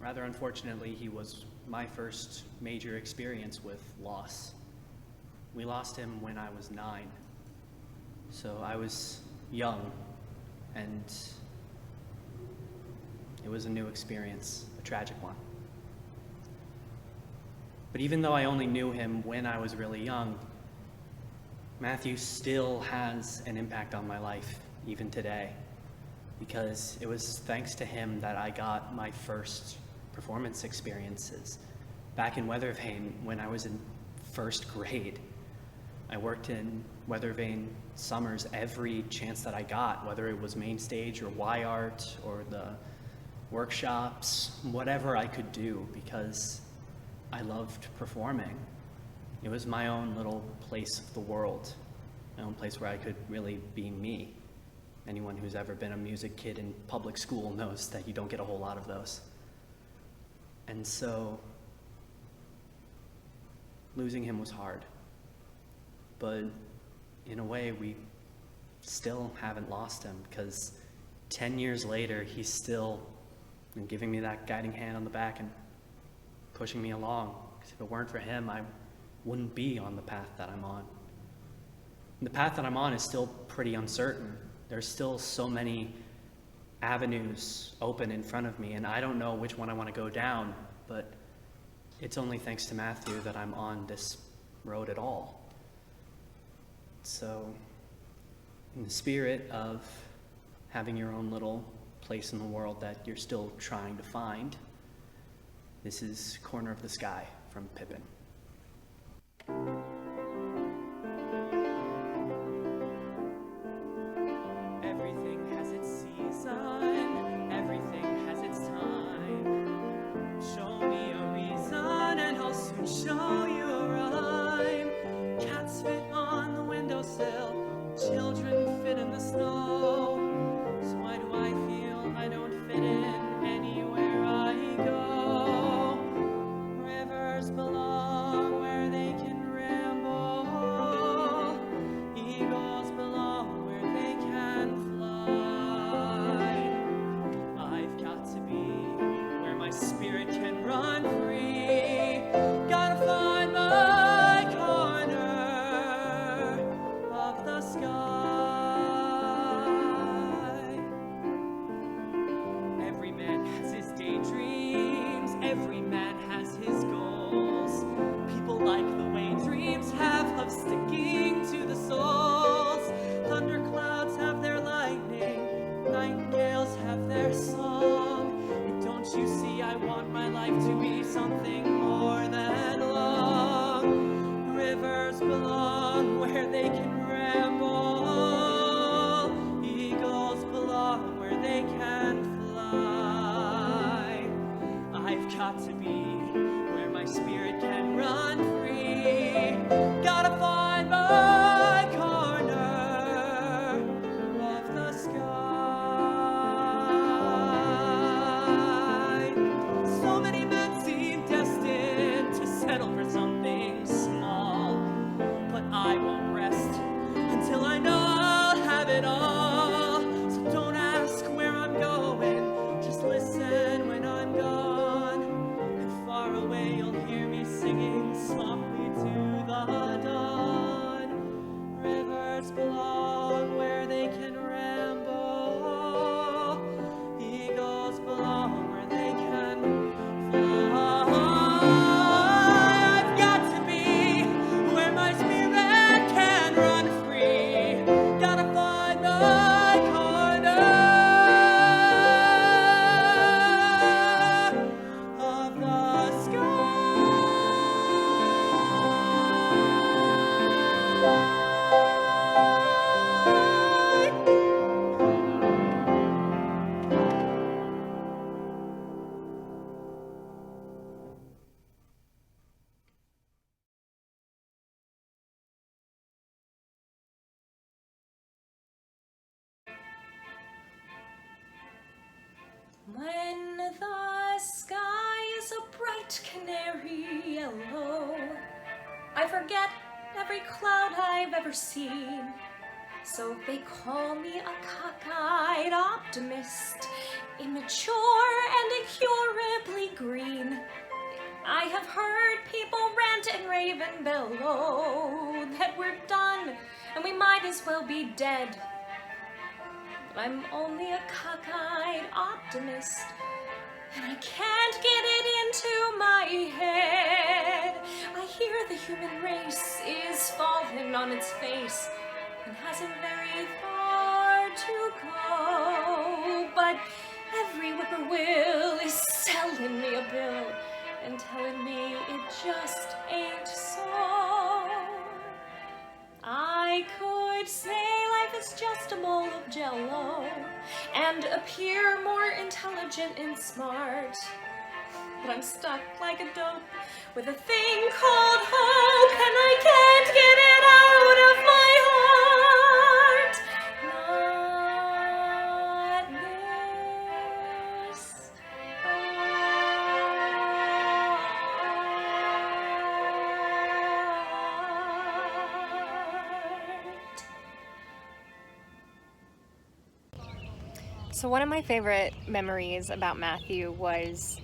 rather unfortunately, he was my first major experience with loss. We lost him when I was 9. So I was young, and it was a new experience, a tragic one. But even though I only knew him when I was really young, Matthew still has an impact on my life, even today, because it was thanks to him that I got my first performance experiences. Back in Weathervane, when I was in 1st grade, I worked in Weathervane summers every chance that I got, whether it was main stage or Y Art or the workshops, whatever I could do, because I loved performing. It was my own little place of the world, my own place where I could really be me. Anyone who's ever been a music kid in public school knows that you don't get a whole lot of those. And so, losing him was hard. But in a way, we still haven't lost him, because 10 years later, he's still giving me that guiding hand on the back and pushing me along. Because if it weren't for him, I wouldn't be on the path that I'm on. And the path that I'm on is still pretty uncertain. There's still so many avenues open in front of me, and I don't know which one I want to go down, but it's only thanks to Matthew that I'm on this road at all. So, in the spirit of having your own little place in the world that you're still trying to find, this is Corner of the Sky from Pippin. Everything has its season, everything has its time. Show me a reason and I'll soon show you a rhyme. Cats fit on the windowsill, children fit in the snow. So why do I feel I don't fit in anywhere I go? Rivers belong where they can ramble. Eagles belong where they can fly. I've got to be where my spirit can run free. Gotta find my corner of the sky. Every man has his daydreams, every man has his goals. People like the way dreams have of sticking to the souls. Thunderclouds have their lightning, nightingales have their song. And don't you see, I want my life to be something more than long. Rivers belong where they can ramble. Eagles belong where they can fly. I've got to be where my spirit can run free. Gotta find my corner of the sky. So many men seem destined to settle for something small, but I won't rest until I know I'll have it all. So don't ask where I'm going, just listen when I'm gone. And far away you'll hear me singing softly to the dawn. Rivers belong where they can ramble. Eagles belong where they can fly. I've got to be where my spirit can run free. Gotta find my corner of the sky. When the sky is a bright canary yellow, I forget every cloud I've ever seen. So they call me a cockeyed optimist, immature and incurably I've heard people rant and rave and bellow that we're done and we might as well be dead. But I'm only a cockeyed optimist, and I can't get it into my head. I hear the human race is falling on its face and hasn't very far to go. But every whippoorwill is selling me a bill and telling me it just ain't so. I could say life is just a bowl of jello and appear more intelligent and smart, but I'm stuck like a dope with a thing called hope, and I can't get it out of my heart. Not this heart. So one of my favorite memories about Matthew was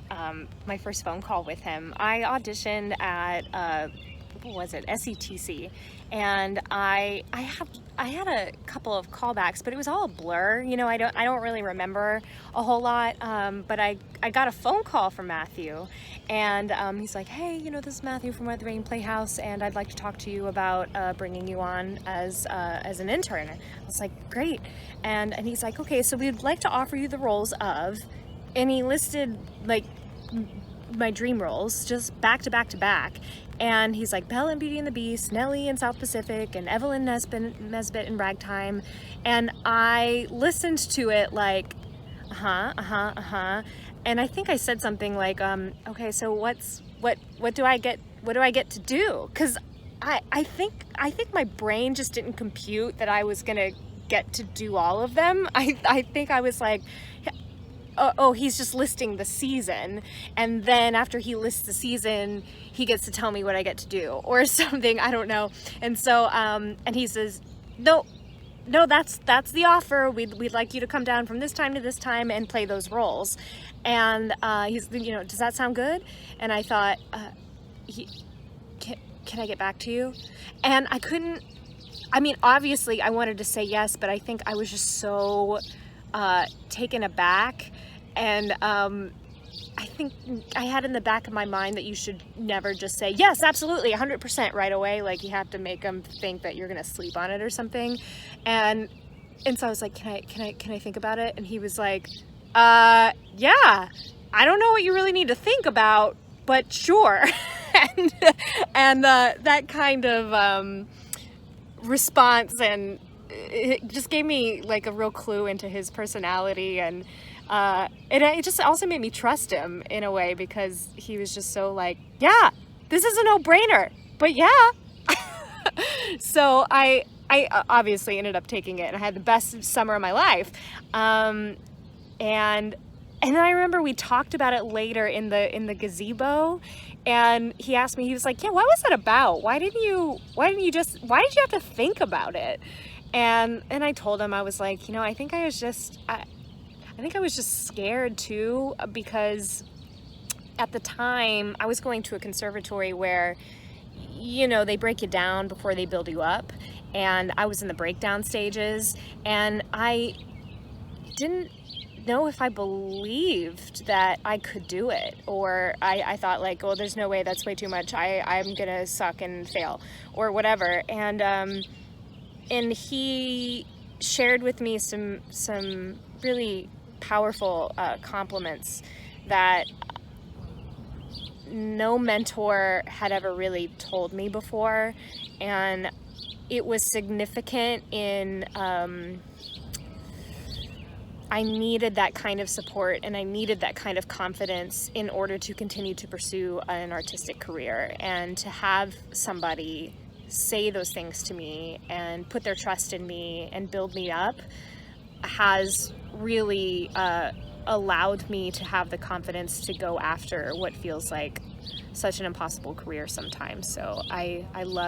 my first phone call with him. I auditioned at what was it, SETC, and I had a couple of callbacks, but it was all a blur. You know, I don't really remember a whole lot. But I got a phone call from Matthew, and he's like, "Hey, you know, this is Matthew from Red Rain Playhouse, and I'd like to talk to you about bringing you on as an intern." I was like, "Great," and he's like, "Okay, so we'd like to offer you the roles of," and he listed like my dream roles just back to back to back. And he's like, Belle in Beauty and the Beast, Nellie in South Pacific, and Evelyn Nesbit in Ragtime. And I listened to it like, and I think I said something like, okay, so what do I get to do? Because I think my brain just didn't compute that I was gonna get to do all of them. I think I was like, oh, he's just listing the season, and then after he lists the season, he gets to tell me what I get to do or something. I don't know. And so and he says, no, that's the offer. We'd like you to come down from this time to this time and play those roles. And he's, you know, does that sound good? And I thought, can I get back to you? And I couldn't. I mean, obviously I wanted to say yes, but I think I was just so taken aback. And I think I had in the back of my mind that you should never just say yes, absolutely, 100% right away. Like, you have to make them think that you're gonna sleep on it or something. And so I was like, can I think about it? And he was like, yeah, I don't know what you really need to think about, but sure. and that kind of response, and it just gave me like a real clue into his personality, and it just also made me trust him in a way, because he was just so like, yeah, this is a no-brainer, but yeah. So I obviously ended up taking it, and I had the best summer of my life. And then I remember we talked about it later in the gazebo, and he asked me, he was like, yeah, what was that about? Why did you have to think about it? And I told him, I was like, you know, I think I was just scared too, because at the time I was going to a conservatory where, you know, they break you down before they build you up, and I was in the breakdown stages, and I didn't know if I believed that I could do it, or I thought like, oh, there's no way, that's way too much, I'm gonna suck and fail or whatever. And he shared with me some really powerful compliments that no mentor had ever really told me before, and it was significant in I needed that kind of support, and I needed that kind of confidence in order to continue to pursue an artistic career. And to have somebody say those things to me and put their trust in me and build me up has really allowed me to have the confidence to go after what feels like such an impossible career sometimes. So I love